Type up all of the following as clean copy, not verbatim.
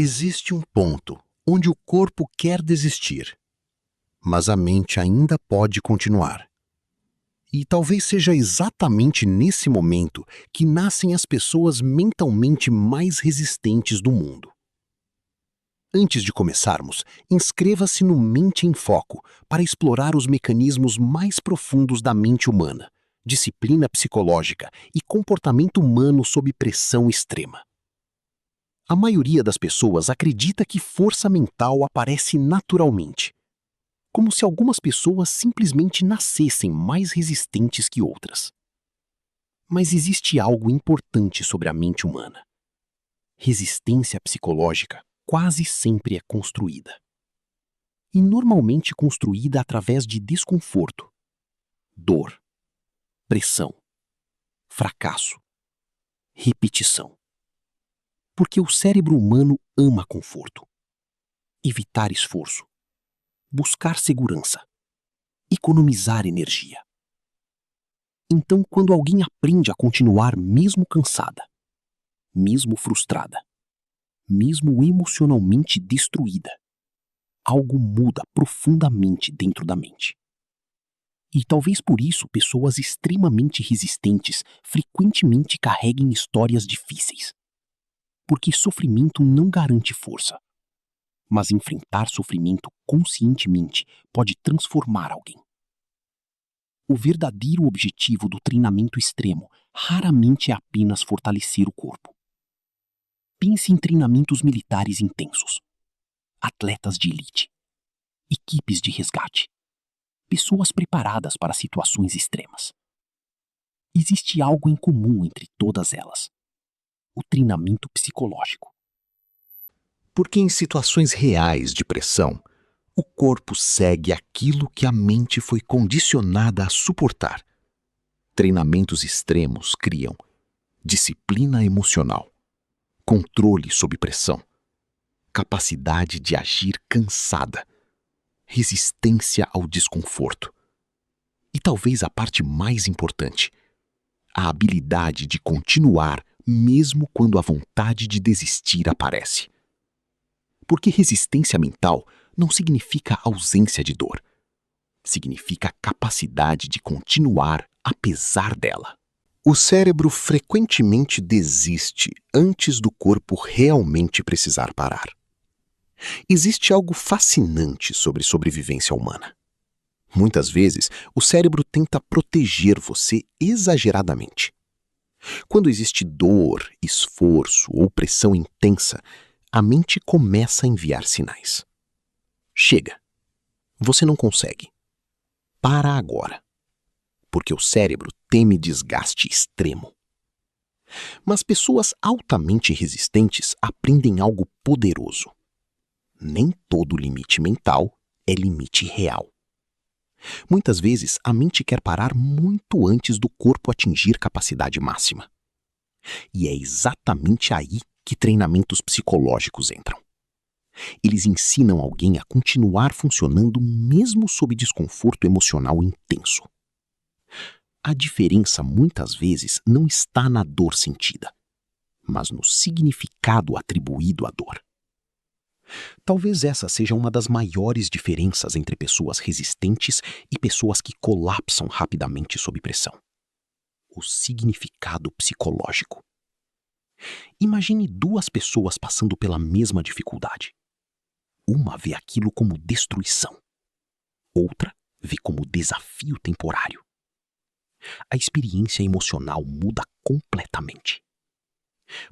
Existe um ponto onde o corpo quer desistir, mas a mente ainda pode continuar. E talvez seja exatamente nesse momento que nascem as pessoas mentalmente mais resistentes do mundo. Antes de começarmos, inscreva-se no Mente em Foco para explorar os mecanismos mais profundos da mente humana, disciplina psicológica e comportamento humano sob pressão extrema. A maioria das pessoas acredita que força mental aparece naturalmente, como se algumas pessoas simplesmente nascessem mais resistentes que outras. Mas existe algo importante sobre a mente humana. Resistência psicológica quase sempre é construída. E normalmente construída através de desconforto, dor, pressão, fracasso, repetição. Porque o cérebro humano ama conforto, evitar esforço, buscar segurança, economizar energia. Então, quando alguém aprende a continuar mesmo cansada, mesmo frustrada, mesmo emocionalmente destruída, algo muda profundamente dentro da mente. E talvez por isso pessoas extremamente resistentes frequentemente carreguem histórias difíceis. Porque sofrimento não garante força. Mas enfrentar sofrimento conscientemente pode transformar alguém. O verdadeiro objetivo do treinamento extremo raramente é apenas fortalecer o corpo. Pense em treinamentos militares intensos, atletas de elite, equipes de resgate, pessoas preparadas para situações extremas. Existe algo em comum entre todas elas: o treinamento psicológico. Porque em situações reais de pressão, o corpo segue aquilo que a mente foi condicionada a suportar. Treinamentos extremos criam disciplina emocional, controle sob pressão, capacidade de agir cansada, resistência ao desconforto. E talvez a parte mais importante, a habilidade de continuar mesmo quando a vontade de desistir aparece. Porque resistência mental não significa ausência de dor. Significa capacidade de continuar apesar dela. O cérebro frequentemente desiste antes do corpo realmente precisar parar. Existe algo fascinante sobre sobrevivência humana. Muitas vezes, o cérebro tenta proteger você exageradamente. Quando existe dor, esforço ou pressão intensa, a mente começa a enviar sinais. Chega. Você não consegue. Para agora. Porque o cérebro teme desgaste extremo. Mas pessoas altamente resistentes aprendem algo poderoso. Nem todo limite mental é limite real. Muitas vezes, a mente quer parar muito antes do corpo atingir capacidade máxima. E é exatamente aí que treinamentos psicológicos entram. Eles ensinam alguém a continuar funcionando mesmo sob desconforto emocional intenso. A diferença muitas vezes não está na dor sentida, mas no significado atribuído à dor. Talvez essa seja uma das maiores diferenças entre pessoas resistentes e pessoas que colapsam rapidamente sob pressão. O significado psicológico. Imagine duas pessoas passando pela mesma dificuldade. Uma vê aquilo como destruição. Outra vê como desafio temporário. A experiência emocional muda completamente.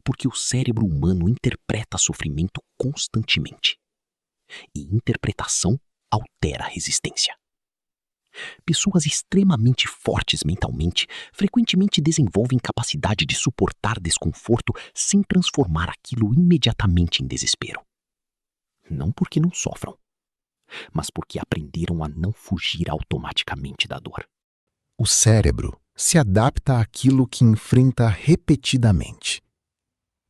Porque o cérebro humano interpreta sofrimento constantemente. E interpretação altera a resistência. Pessoas extremamente fortes mentalmente frequentemente desenvolvem capacidade de suportar desconforto sem transformar aquilo imediatamente em desespero. Não porque não sofram, mas porque aprenderam a não fugir automaticamente da dor. O cérebro se adapta àquilo que enfrenta repetidamente.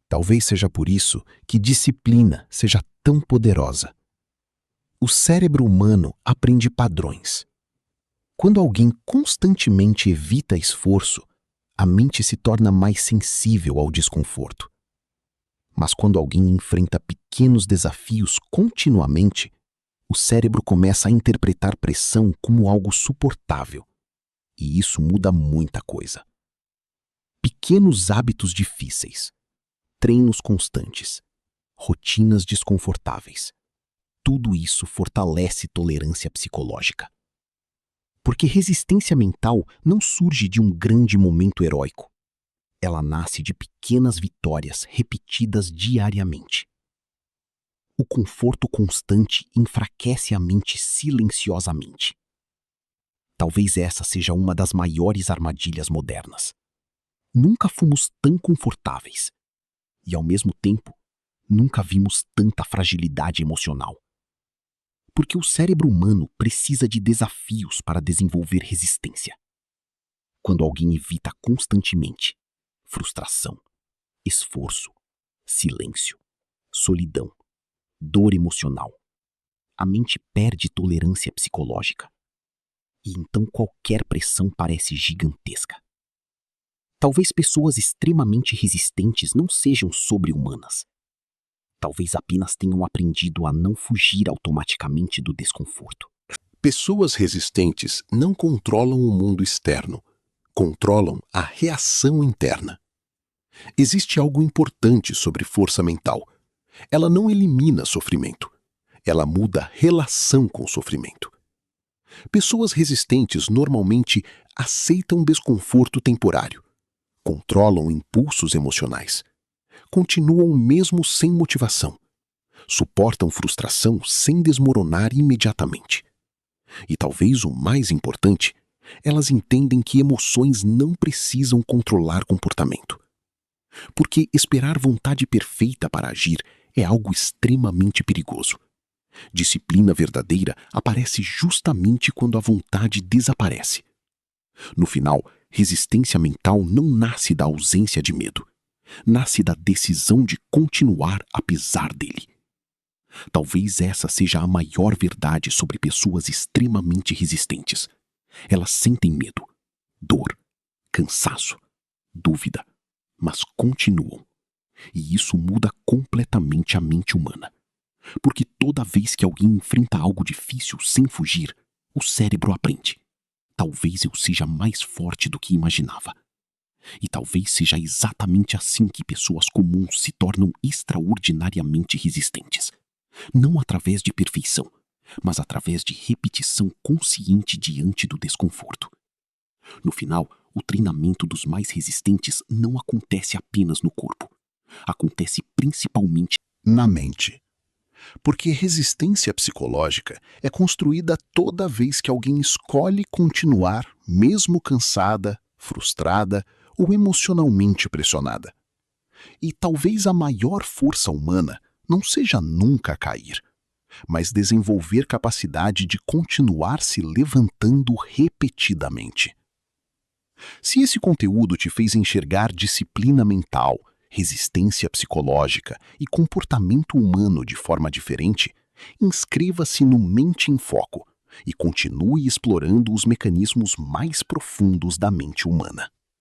Talvez seja por isso que disciplina seja tão poderosa. O cérebro humano aprende padrões. Quando alguém constantemente evita esforço, a mente se torna mais sensível ao desconforto. Mas quando alguém enfrenta pequenos desafios continuamente, o cérebro começa a interpretar pressão como algo suportável. E isso muda muita coisa. Pequenos hábitos difíceis, treinos constantes, rotinas desconfortáveis. Tudo isso fortalece tolerância psicológica. Porque resistência mental não surge de um grande momento heróico. Ela nasce de pequenas vitórias repetidas diariamente. O conforto constante enfraquece a mente silenciosamente. Talvez essa seja uma das maiores armadilhas modernas. Nunca fomos tão confortáveis. E, ao mesmo tempo, nunca vimos tanta fragilidade emocional. Porque o cérebro humano precisa de desafios para desenvolver resistência. Quando alguém evita constantemente frustração, esforço, silêncio, solidão, dor emocional, a mente perde tolerância psicológica. E então qualquer pressão parece gigantesca. Talvez pessoas extremamente resistentes não sejam sobre-humanas. Talvez apenas tenham aprendido a não fugir automaticamente do desconforto. Pessoas resistentes não controlam o mundo externo, controlam a reação interna. Existe algo importante sobre força mental. Ela não elimina sofrimento. Ela muda a relação com o sofrimento. Pessoas resistentes normalmente aceitam desconforto temporário, controlam impulsos emocionais, continuam mesmo sem motivação, suportam frustração sem desmoronar imediatamente. E talvez o mais importante, elas entendem que emoções não precisam controlar comportamento. Porque esperar vontade perfeita para agir é algo extremamente perigoso. Disciplina verdadeira aparece justamente quando a vontade desaparece. No final, resistência mental não nasce da ausência de medo. Nasce da decisão de continuar apesar dele. Talvez essa seja a maior verdade sobre pessoas extremamente resistentes. Elas sentem medo, dor, cansaço, dúvida, mas continuam. E isso muda completamente a mente humana. Porque toda vez que alguém enfrenta algo difícil sem fugir, o cérebro aprende. Talvez eu seja mais forte do que imaginava. E talvez seja exatamente assim que pessoas comuns se tornam extraordinariamente resistentes. Não através de perfeição, mas através de repetição consciente diante do desconforto. No final, o treinamento dos mais resistentes não acontece apenas no corpo. Acontece principalmente na mente. Porque resistência psicológica é construída toda vez que alguém escolhe continuar, mesmo cansada, frustrada ou emocionalmente pressionada. E talvez a maior força humana não seja nunca cair, mas desenvolver capacidade de continuar se levantando repetidamente. Se esse conteúdo te fez enxergar disciplina mental, resistência psicológica e comportamento humano de forma diferente, inscreva-se no Mente em Foco e continue explorando os mecanismos mais profundos da mente humana.